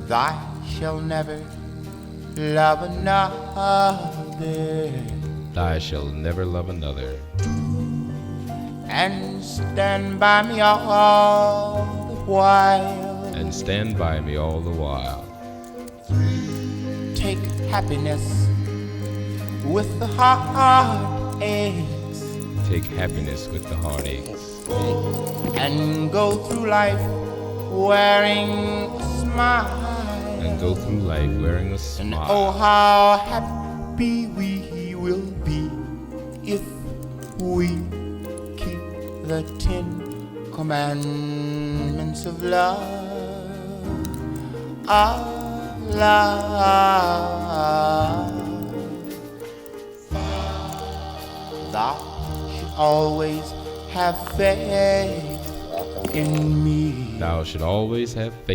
Thou shalt never love another, Thou shalt never love another, and stand by me all the while. and stand by me all the while. Take happiness with the heartaches, Take happiness with the heartaches, and go through life wearing a smile. and go through life wearing a And smile. oh, how happy we will be if we keep the 10 commandments of love. Love. Thou should always have faith in me. Thou should always have faith